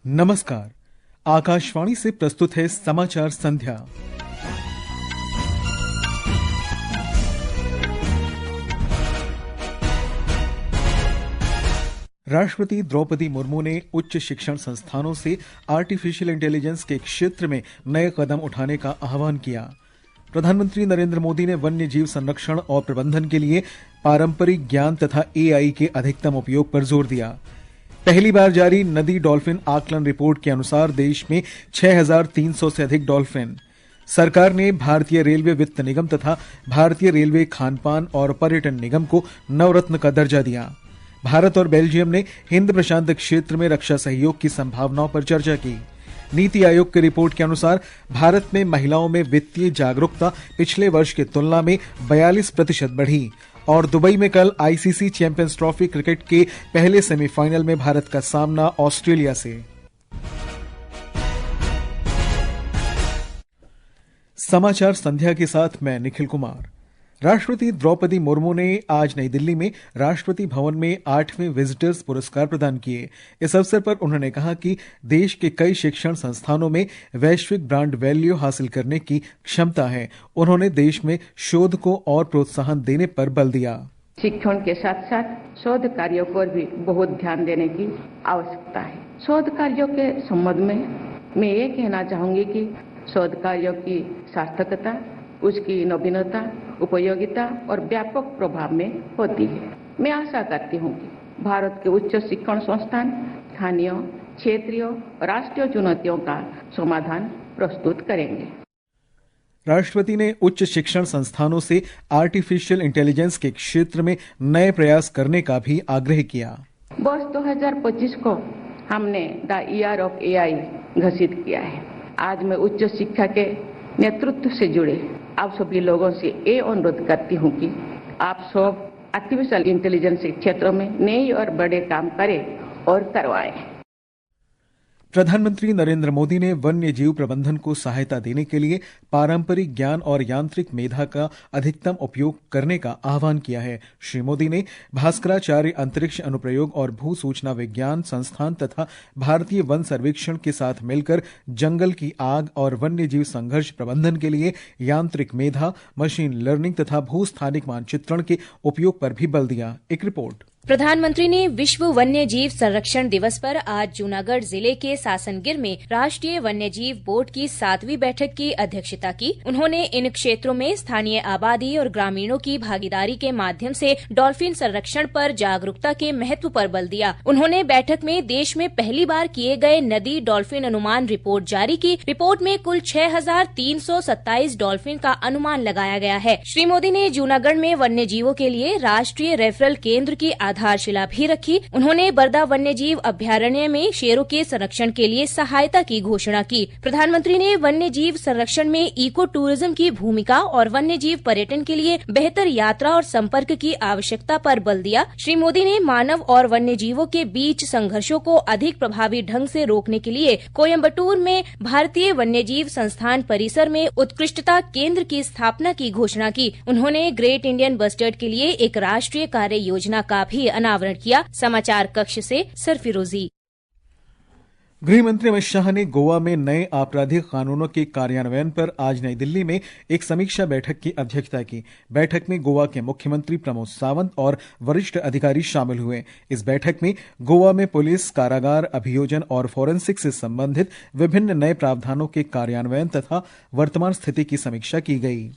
नमस्कार। आकाशवाणी से प्रस्तुत है समाचार संध्या। राष्ट्रपति द्रौपदी मुर्मू ने उच्च शिक्षण संस्थानों से आर्टिफिशियल इंटेलिजेंस के क्षेत्र में नए कदम उठाने का आह्वान किया। प्रधानमंत्री नरेंद्र मोदी ने वन्य जीव संरक्षण और प्रबंधन के लिए पारंपरिक ज्ञान तथा एआई के अधिकतम उपयोग पर जोर दिया। पहली बार जारी नदी डॉल्फिन आकलन रिपोर्ट के अनुसार देश में 6,300 से अधिक डॉल्फिन। सरकार ने भारतीय रेलवे वित्त निगम तथा भारतीय रेलवे खानपान और पर्यटन निगम को नवरत्न का दर्जा दिया। भारत और बेल्जियम ने हिंद प्रशांत क्षेत्र में रक्षा सहयोग की संभावनाओं पर चर्चा की। नीति आयोग की रिपोर्ट के अनुसार भारत में महिलाओं में वित्तीय जागरूकता पिछले वर्ष की तुलना में 42% बढ़ी। और दुबई में कल आईसीसी चैंपियंस ट्रॉफी क्रिकेट के पहले सेमीफाइनल में भारत का सामना ऑस्ट्रेलिया से। समाचार संध्या के साथ मैं निखिल कुमार। राष्ट्रपति द्रौपदी मुर्मू ने आज नई दिल्ली में राष्ट्रपति भवन में 8वें विजिटर्स पुरस्कार प्रदान किए। इस अवसर पर उन्होंने कहा कि देश के कई शिक्षण संस्थानों में वैश्विक ब्रांड वैल्यू हासिल करने की क्षमता है। उन्होंने देश में शोध को और प्रोत्साहन देने पर बल दिया। शिक्षण के साथ साथ शोध कार्यों पर भी बहुत ध्यान देने की आवश्यकता है। शोध कार्यों के संबंध में मैं ये कहना चाहूंगी कि शोध कार्यों की सार्थकता उसकी नवीनता, उपयोगिता और व्यापक प्रभाव में होती है। मैं आशा करती हूँ कि भारत के उच्च शिक्षण संस्थान स्थानीय, क्षेत्रीय और राष्ट्रीय चुनौतियों का समाधान प्रस्तुत करेंगे। राष्ट्रपति ने उच्च शिक्षण संस्थानों से आर्टिफिशियल इंटेलिजेंस के क्षेत्र में नए प्रयास करने का भी आग्रह किया। वर्ष 2025 को हमने द ईयर ऑफ एआई घोषित किया है। आज मैं उच्च शिक्षा के नेतृत्व से जुड़े आप सभी लोगों से ये अनुरोध करती हूँ कि आप सब आर्टिफिशियल इंटेलिजेंस के क्षेत्र में नए और बड़े काम करें और करवाएं। प्रधानमंत्री नरेंद्र मोदी ने वन्य जीव प्रबंधन को सहायता देने के लिए पारंपरिक ज्ञान और यांत्रिक मेधा का अधिकतम उपयोग करने का आह्वान किया है। श्री मोदी ने भास्कराचार्य अंतरिक्ष अनुप्रयोग और भू सूचना विज्ञान संस्थान तथा भारतीय वन सर्वेक्षण के साथ मिलकर जंगल की आग और वन्य जीव संघर्ष प्रबंधन के लिए यांत्रिक मेधा, मशीन लर्निंग तथा भू स्थानिक मानचित्रण के उपयोग पर भी बल दिया। एक रिपोर्ट। प्रधानमंत्री ने विश्व वन्य जीव संरक्षण दिवस पर आज जूनागढ़ जिले के सासनगिर में राष्ट्रीय वन्य जीव बोर्ड की 7वीं बैठक की अध्यक्षता की। उन्होंने इन क्षेत्रों में स्थानीय आबादी और ग्रामीणों की भागीदारी के माध्यम से डॉल्फिन संरक्षण पर जागरूकता के महत्व पर बल दिया। उन्होंने बैठक में देश में पहली बार किए गए नदी डॉल्फिन अनुमान रिपोर्ट जारी की। रिपोर्ट में कुल 6,327 डॉल्फिन का अनुमान लगाया गया है। श्री मोदी ने जूनागढ़ में वन्य जीवों के लिए राष्ट्रीय रेफरल केंद्र की आधारशिला भी रखी। उन्होंने बरदा वन्य जीव अभ्यारण्य में शेरों के संरक्षण के लिए सहायता की घोषणा की। प्रधानमंत्री ने वन्य जीव संरक्षण में इको टूरिज्म की भूमिका और वन्य जीव पर्यटन के लिए बेहतर यात्रा और संपर्क की आवश्यकता पर बल दिया। श्री मोदी ने मानव और वन्य जीवों के बीच संघर्षों को अधिक प्रभावी ढंग से रोकने के लिए कोयम्बटूर में भारतीय वन्य जीव संस्थान परिसर में उत्कृष्टता केंद्र की स्थापना की घोषणा की। उन्होंने ग्रेट इंडियन बस्टर्ड के लिए एक राष्ट्रीय कार्य योजना का भी अनावरण किया। समाचार कक्ष से सरफिरोजी। गृह मंत्री अमित शाह ने गोवा में नए आपराधिक कानूनों के कार्यान्वयन पर आज नई दिल्ली में एक समीक्षा बैठक की अध्यक्षता की। बैठक में गोवा के मुख्यमंत्री प्रमोद सावंत और वरिष्ठ अधिकारी शामिल हुए। इस बैठक में गोवा में पुलिस, कारागार, अभियोजन और फोरेंसिक से संबंधित विभिन्न नए प्रावधानों के कार्यान्वयन तथा वर्तमान स्थिति की समीक्षा की गई।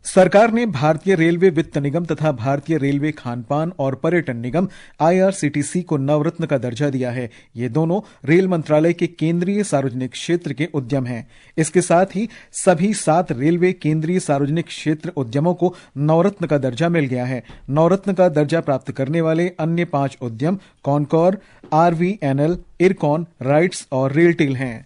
सरकार ने भारतीय रेलवे वित्त निगम तथा भारतीय रेलवे खानपान और पर्यटन निगम आईआरसीटीसी को नवरत्न का दर्जा दिया है। ये दोनों रेल मंत्रालय के केंद्रीय सार्वजनिक क्षेत्र के उद्यम हैं। इसके साथ ही सभी 7 रेलवे केंद्रीय सार्वजनिक क्षेत्र उद्यमों को नवरत्न का दर्जा मिल गया है। नवरत्न का दर्जा प्राप्त करने वाले अन्य 5 उद्यम कॉनकॉर, आरवीएनएल, इरकॉन, राइट्स और रेलटेल हैं।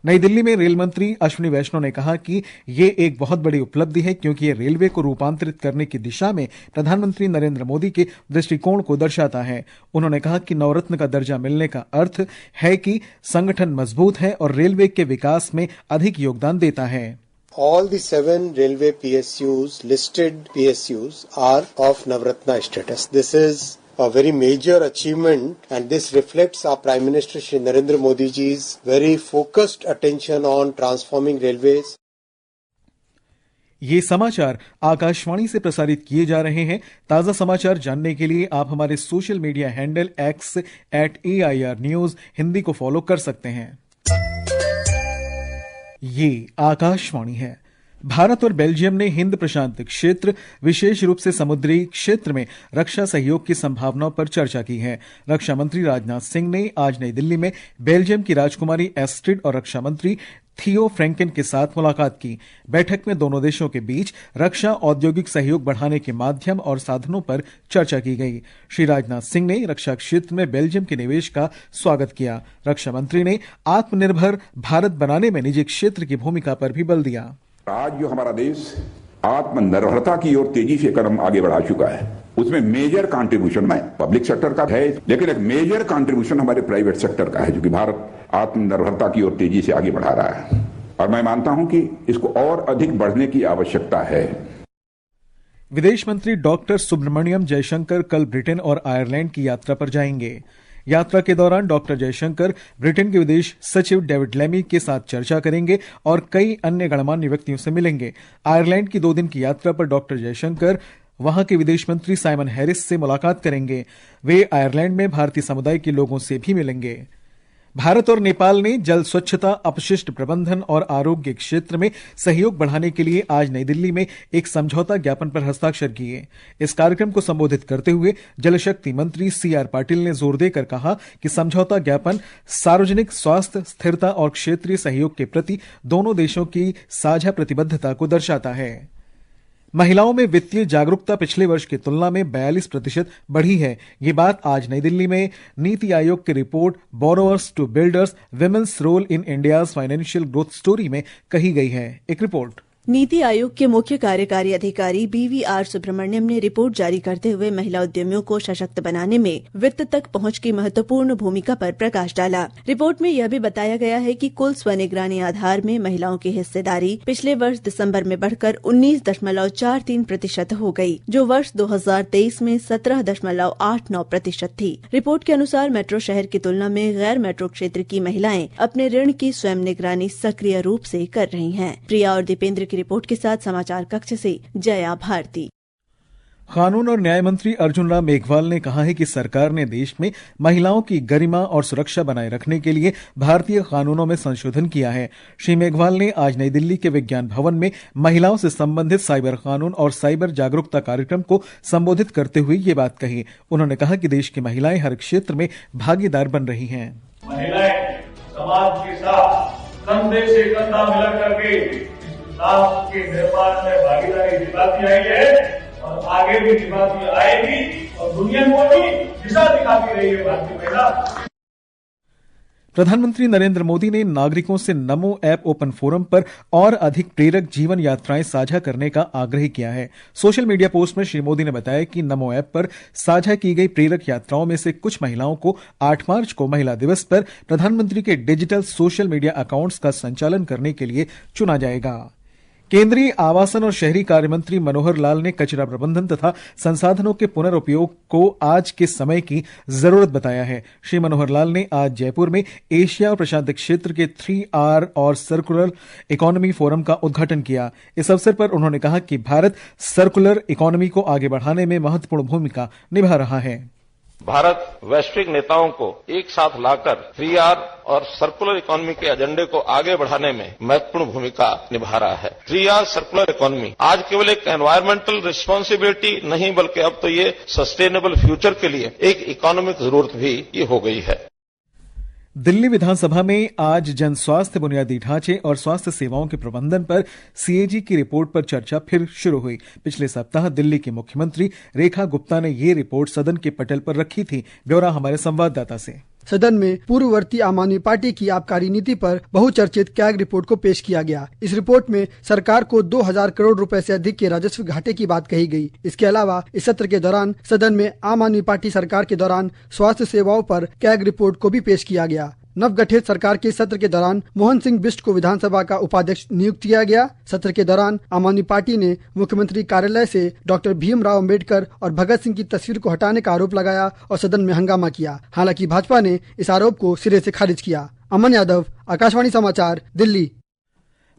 नई दिल्ली में रेल मंत्री अश्विनी वैष्णव ने कहा कि ये एक बहुत बड़ी उपलब्धि है क्योंकि ये रेलवे को रूपांतरित करने की दिशा में प्रधानमंत्री नरेंद्र मोदी के दृष्टिकोण को दर्शाता है। उन्होंने कहा कि नवरत्न का दर्जा मिलने का अर्थ है कि संगठन मजबूत है और रेलवे के विकास में अधिक योगदान देता है। All the 7 railway PSUs, listed PSUs, are of Navratna status. This is a very major achievement, and this reflects our Prime Minister Shri Narendra Modi ji's very focused attention on transforming railways. ये समाचार आकाशवाणी से प्रसारित किए जा रहे हैं। ताजा समाचार जानने के लिए आप हमारे social media handle X @AIR News Hindi को फॉलो कर सकते हैं। ये आकाशवाणी है। भारत और बेल्जियम ने हिंद प्रशांत क्षेत्र, विशेष रूप से समुद्री क्षेत्र में रक्षा सहयोग की संभावनाओं पर चर्चा की है। रक्षा मंत्री राजनाथ सिंह ने आज नई दिल्ली में बेल्जियम की राजकुमारी एस्ट्रिड और रक्षा मंत्री थियो फ्रैंकेन के साथ मुलाकात की। बैठक में दोनों देशों के बीच रक्षा औद्योगिक सहयोग बढ़ाने के माध्यम और साधनों पर चर्चा की गई। श्री राजनाथ सिंह ने रक्षा क्षेत्र में बेल्जियम के निवेश का स्वागत किया। रक्षा मंत्री ने आत्मनिर्भर भारत बनाने में निजी क्षेत्र की भूमिका पर भी बल दिया। आज जो हमारा देश आत्मनिर्भरता की ओर तेजी से कदम आगे बढ़ा चुका है, उसमें मेजर कंट्रीब्यूशन में पब्लिक सेक्टर का है, लेकिन एक मेजर कंट्रीब्यूशन हमारे प्राइवेट सेक्टर का है, जो कि भारत आत्मनिर्भरता की ओर तेजी से आगे बढ़ा रहा है। और मैं मानता हूं कि इसको और अधिक बढ़ने की आवश्यकता है। विदेश मंत्री डॉक्टर सुब्रमण्यम जयशंकर कल ब्रिटेन और आयरलैंड की यात्रा पर जाएंगे। यात्रा के दौरान डॉक्टर जयशंकर ब्रिटेन के विदेश सचिव डेविड लेमी के साथ चर्चा करेंगे और कई अन्य गणमान्य व्यक्तियों से मिलेंगे। आयरलैंड की 2 दिन की यात्रा पर डॉक्टर जयशंकर वहां के विदेश मंत्री साइमन हैरिस से मुलाकात करेंगे। वे आयरलैंड में भारतीय समुदाय के लोगों से भी मिलेंगे। भारत और नेपाल ने जल स्वच्छता, अपशिष्ट प्रबंधन और आरोग्य क्षेत्र में सहयोग बढ़ाने के लिए आज नई दिल्ली में एक समझौता ज्ञापन पर हस्ताक्षर किए। इस कार्यक्रम को संबोधित करते हुए जल शक्ति मंत्री CR पाटिल ने जोर देकर कहा कि समझौता ज्ञापन सार्वजनिक स्वास्थ्य, स्थिरता और क्षेत्रीय सहयोग के प्रति दोनों देशों की साझा प्रतिबद्धता को दर्शाता है। महिलाओं में वित्तीय जागरूकता पिछले वर्ष की तुलना में 42% बढ़ी है। ये बात आज नई दिल्ली में नीति आयोग की report borrowers to builders women's role in India's financial growth story में कही गई है। एक रिपोर्ट। नीति आयोग के मुख्य कार्यकारी अधिकारी BVR सुब्रमण्यम ने रिपोर्ट जारी करते हुए महिला उद्यमियों को सशक्त बनाने में वित्त तक पहुंच की महत्वपूर्ण भूमिका पर प्रकाश डाला। रिपोर्ट में यह भी बताया गया है कि कुल स्वनिगरानी आधार में महिलाओं की हिस्सेदारी पिछले वर्ष दिसंबर में बढ़कर 19.43% हो गई, जो वर्ष 2023 में 17.89% थी। रिपोर्ट के अनुसार मेट्रो शहर की तुलना में गैर मेट्रो क्षेत्र की महिलाएं अपने ऋण की स्वयं निगरानी सक्रिय रूप से कर रही हैं। प्रिया और दीपेंद्र की रिपोर्ट के साथ समाचार कक्ष से जया भारती। कानून और न्याय मंत्री अर्जुन राम मेघवाल ने कहा है कि सरकार ने देश में महिलाओं की गरिमा और सुरक्षा बनाए रखने के लिए भारतीय कानूनों में संशोधन किया है। श्री मेघवाल ने आज नई दिल्ली के विज्ञान भवन में महिलाओं से संबंधित साइबर कानून और साइबर जागरूकता कार्यक्रम को संबोधित करते हुए ये बात कही। उन्होंने कहा कि देश की महिलाएं हर क्षेत्र में भागीदार बन रही हैं। महिलाएं समाज के साथ कंधे से कंधा मिलाकर के राष्ट्र के निर्माण में भागीदारी निभाती आई है और आगे भी निभाती आएगी और दुनिया को भी दिशा दिखाती रही है भारतीय महिला। प्रधानमंत्री नरेंद्र मोदी ने नागरिकों से नमो ऐप ओपन फोरम पर और अधिक प्रेरक जीवन यात्राएं साझा करने का आग्रह किया है। सोशल मीडिया पोस्ट में श्री मोदी ने बताया कि नमो ऐप पर साझा की गई प्रेरक यात्राओं में से कुछ महिलाओं को 8 मार्च को महिला दिवस पर प्रधानमंत्री के डिजिटल सोशल मीडिया अकाउंट्स का संचालन करने के लिए चुना जाएगा। केंद्रीय आवासन और शहरी कार्य मंत्री मनोहर लाल ने कचरा प्रबंधन तथा संसाधनों के पुनर्उपयोग को आज के समय की जरूरत बताया है। श्री मनोहर लाल ने आज जयपुर में एशिया और प्रशांत क्षेत्र के 3R और सर्कुलर इकोनॉमी फोरम का उद्घाटन किया। इस अवसर पर उन्होंने कहा कि भारत सर्कुलर इकोनॉमी को आगे बढ़ाने में महत्वपूर्ण भूमिका निभा रहा है। भारत वैश्विक नेताओं को एक साथ लाकर 3R और सर्कुलर इकोनॉमी के एजेंडे को आगे बढ़ाने में महत्वपूर्ण भूमिका निभा रहा है। 3R सर्कुलर इकोनॉमी आज केवल एक एनवायरमेंटल रिस्पांसिबिलिटी नहीं, बल्कि अब तो ये सस्टेनेबल फ्यूचर के लिए एक इकोनॉमिक जरूरत भी ये हो गई है। दिल्ली विधानसभा में आज जन स्वास्थ्य, बुनियादी ढांचे और स्वास्थ्य सेवाओं के प्रबंधन पर CAG की रिपोर्ट पर चर्चा फिर शुरू हुई। पिछले सप्ताह दिल्ली की मुख्यमंत्री रेखा गुप्ता ने ये रिपोर्ट सदन के पटल पर रखी थी। ब्यौरा हमारे संवाददाता से। सदन में पूर्ववर्ती आम आदमी पार्टी की आबकारी नीति पर बहुचर्चित कैग रिपोर्ट को पेश किया गया। इस रिपोर्ट में सरकार को 2000 करोड़ रुपए से अधिक के राजस्व घाटे की बात कही गई। इसके अलावा इस सत्र के दौरान सदन में आम आदमी पार्टी सरकार के दौरान स्वास्थ्य सेवाओं पर कैग रिपोर्ट को भी पेश किया गया। नवगठित सरकार के सत्र के दौरान मोहन सिंह बिष्ट को विधानसभा का उपाध्यक्ष नियुक्त किया गया। सत्र के दौरान आम आदमी पार्टी ने मुख्यमंत्री कार्यालय से डॉक्टर भीमराव अम्बेडकर और भगत सिंह की तस्वीर को हटाने का आरोप लगाया और सदन में हंगामा किया। हालांकि भाजपा ने इस आरोप को सिरे से खारिज किया। अमन यादव, आकाशवाणी समाचार, दिल्ली।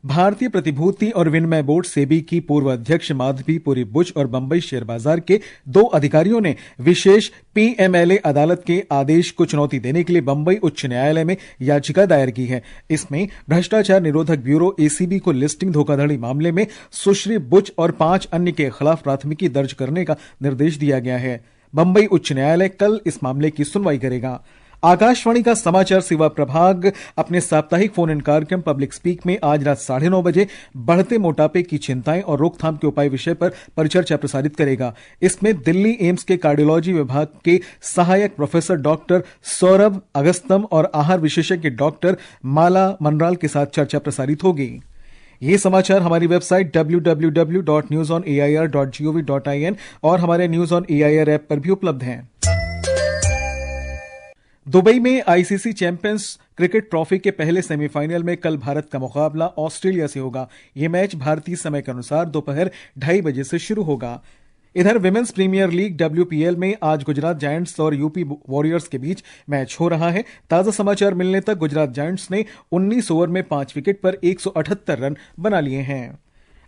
भारतीय प्रतिभूति और विनिमय बोर्ड सेबी की पूर्व अध्यक्ष माधवी पुरी बुच और बंबई शेयर बाजार के 2 अधिकारियों ने विशेष पीएमएलए अदालत के आदेश को चुनौती देने के लिए बंबई उच्च न्यायालय में याचिका दायर की है। इसमें भ्रष्टाचार निरोधक ब्यूरो एसीबी को लिस्टिंग धोखाधड़ी मामले में सुश्री बुच और 5 अन्य के खिलाफ प्राथमिकी दर्ज करने का निर्देश दिया गया है। बंबई उच्च न्यायालय कल इस मामले की सुनवाई करेगा। आकाशवाणी का समाचार सेवा प्रभाग अपने साप्ताहिक फोन इन कार्यक्रम पब्लिक स्पीक में आज रात 9:30 बजे बढ़ते मोटापे की चिंताएं और रोकथाम के उपाय विषय पर परिचर्चा प्रसारित करेगा। इसमें दिल्ली एम्स के कार्डियोलॉजी विभाग के सहायक प्रोफेसर डॉक्टर सौरभ अगस्तम और आहार विशेषज्ञ डॉक्टर माला मनराल के साथ चर्चा प्रसारित होगी। ये समाचार हमारी वेबसाइट www.newsonair.gov.in और हमारे न्यूज ऑन एआईआर ऐप पर भी उपलब्ध हैं। दुबई में आईसीसी चैंपियंस क्रिकेट ट्रॉफी के पहले सेमीफाइनल में कल भारत का मुकाबला ऑस्ट्रेलिया से होगा। यह मैच भारतीय समय के अनुसार दोपहर 2:30 बजे से शुरू होगा। इधर विमेंस प्रीमियर लीग WPL में आज गुजरात जायंट्स और यूपी वॉरियर्स के बीच मैच हो रहा है। ताजा समाचार मिलने तक गुजरात जायंट्स ने 19 ओवर में 5 विकेट पर 178 रन बना लिए हैं।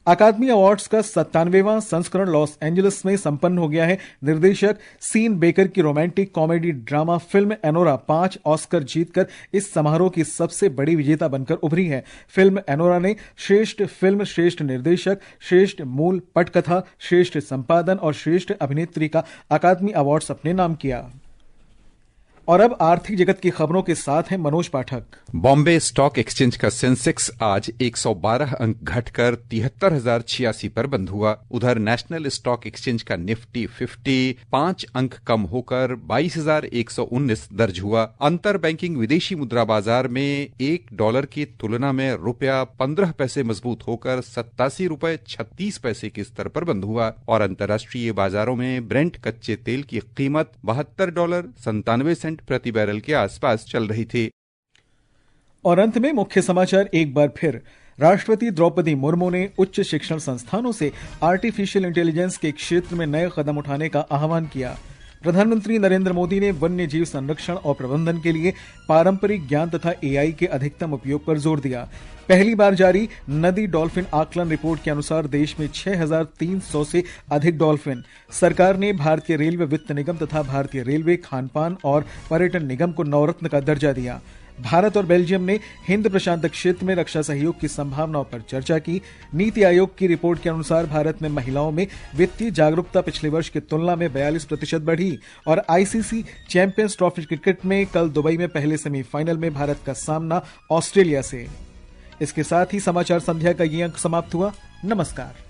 अकादमी अवार्ड्स का 97वां संस्करण लॉस एंजलिस में संपन्न हो गया है। निर्देशक सीन बेकर की romantic comedy drama film Anura 5 Oscar जीतकर इस समारोह की सबसे बड़ी विजेता बनकर उभरी है। फिल्म एनोरा ने श्रेष्ठ फिल्म, श्रेष्ठ निर्देशक, श्रेष्ठ मूल पटकथा, श्रेष्ठ संपादन और श्रेष्ठ अभिनेत्री का अकादमी अवार्ड्स अपने नाम किया। और अब आर्थिक जगत की खबरों के साथ हैं मनोज पाठक। बॉम्बे स्टॉक एक्सचेंज का सेंसेक्स आज 112 अंक घटकर 73,086 पर बंद हुआ। उधर नेशनल स्टॉक एक्सचेंज का निफ्टी 50 5 अंक कम होकर 22,119 दर्ज हुआ। अंतर बैंकिंग विदेशी मुद्रा बाजार में $1 की तुलना में ₹15 मजबूत होकर 87 रुपए 36 पैसे के स्तर पर बंद हुआ। और अंतर्राष्ट्रीय बाजारों में ब्रेंट कच्चे तेल की कीमत $72.97 प्रति बैरल के आसपास चल रही थी। और अंत में मुख्य समाचार एक बार फिर। राष्ट्रपति द्रौपदी मुर्मू ने उच्च शिक्षण संस्थानों से आर्टिफिशियल इंटेलिजेंस के क्षेत्र में नए कदम उठाने का आह्वान किया। प्रधानमंत्री नरेंद्र मोदी ने वन्य जीव संरक्षण और प्रबंधन के लिए पारंपरिक ज्ञान तथा एआई के अधिकतम उपयोग पर जोर दिया। पहली बार जारी नदी डॉल्फिन आकलन रिपोर्ट के अनुसार देश में 6,300 से अधिक डॉल्फिन। सरकार ने भारतीय रेलवे वित्त निगम तथा भारतीय रेलवे खानपान और पर्यटन निगम को नवरत्न का दर्जा दिया। भारत और बेल्जियम ने हिंद प्रशांत क्षेत्र में रक्षा सहयोग की संभावनाओं पर चर्चा की। नीति आयोग की रिपोर्ट के अनुसार भारत में महिलाओं में वित्तीय जागरूकता पिछले वर्ष की तुलना में 42% बढ़ी। और आईसीसी चैंपियंस ट्रॉफी क्रिकेट में कल दुबई में पहले सेमीफाइनल में भारत का सामना ऑस्ट्रेलिया से। इसके साथ ही समाचार संध्या का ये अंक समाप्त हुआ। नमस्कार।